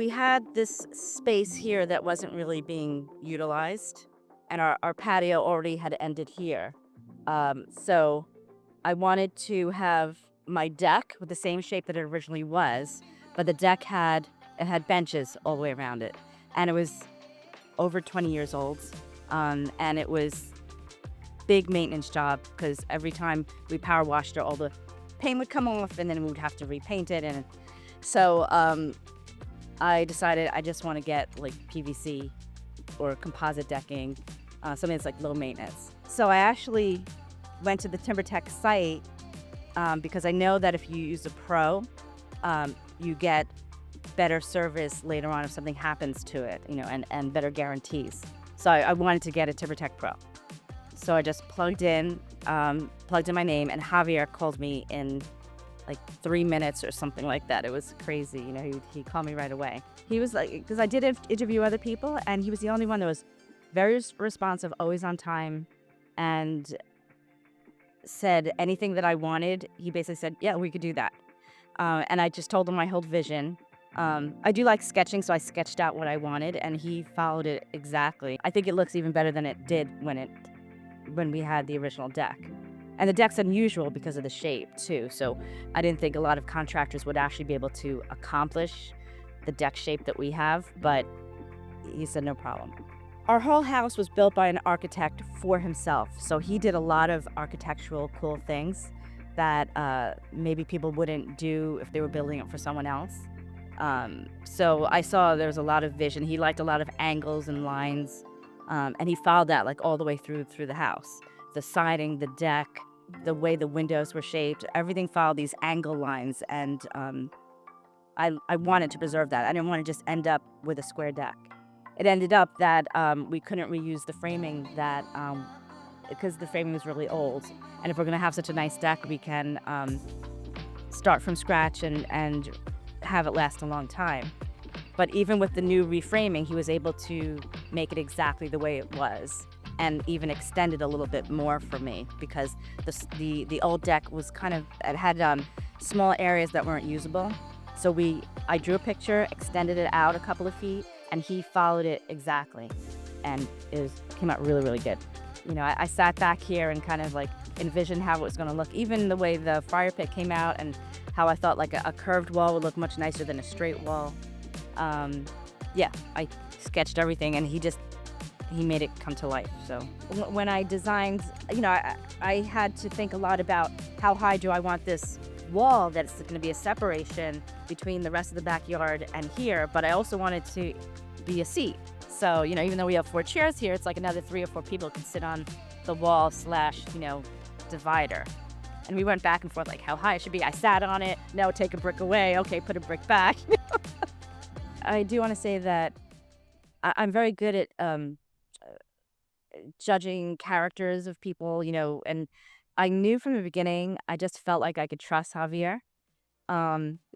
we had this space here that wasn't really being utilized, and our patio already had ended here. So I wanted to have my deck with the same shape that it originally was, but the deck had benches all the way around it, and it was over 20 years old, and it was big maintenance job because every time we power washed it, all the paint would come off, and then we would have to repaint it, and so I decided I just want to get like PVC or composite decking, something that's like low maintenance. So I actually went to the Timbertech site because I know that if you use a pro, you get better service later on if something happens to it, and better guarantees. So I wanted to get a Timbertech Pro. So I just plugged in my name, and Javier called me in like 3 minutes or something like that. It was crazy. He called me right away. He was like, because I did interview other people, and he was the only one that was very responsive, always on time, and said anything that I wanted. He basically said, yeah, we could do that. And I just told him my whole vision. I do like sketching, so I sketched out what I wanted, and he followed it exactly. I think it looks even better than it did when we had the original deck. And the deck's unusual because of the shape, too. So I didn't think a lot of contractors would actually be able to accomplish the deck shape that we have, but he said no problem. Our whole house was built by an architect for himself. So he did a lot of architectural cool things that maybe people wouldn't do if they were building it for someone else. So I saw there was a lot of vision. He liked a lot of angles and lines, and he followed that like all the way through the house. The siding, the deck, the way the windows were shaped, everything followed these angle lines, and I wanted to preserve that. I didn't want to just end up with a square deck. It ended up that we couldn't reuse the framing because the framing was really old. And if we're going to have such a nice deck, we can start from scratch and have it last a long time. But even with the new reframing, he was able to make it exactly the way it was, and even extend it a little bit more for me, because the old deck was it had small areas that weren't usable. So I drew a picture, extended it out a couple of feet, and he followed it exactly, and it came out really, really good. I sat back here and kind of like envisioned how it was going to look, even the way the fire pit came out, and how I thought like a curved wall would look much nicer than a straight wall. Yeah, I sketched everything, and he made it come to life. So when I designed, I had to think a lot about how high do I want this wall that's going to be a separation between the rest of the backyard and here, but I also wanted to be a seat. So, even though we have 4 chairs here, it's like another 3 or 4 people can sit on the wall / divider. And we went back and forth like how high it should be. I sat on it. No, take a brick away. Okay, put a brick back. I do want to say that I'm very good at judging characters of people, and I knew from the beginning, I just felt like I could trust Javier.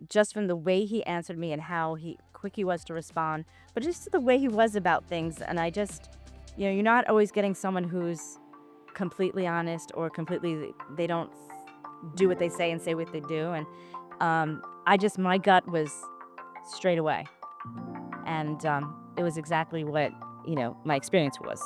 Just from the way he answered me and how quick he was to respond, but just the way he was about things. And I just, you're not always getting someone who's completely honest or they don't do what they say and say what they do. And my gut was straight away. And it was exactly what, my experience was.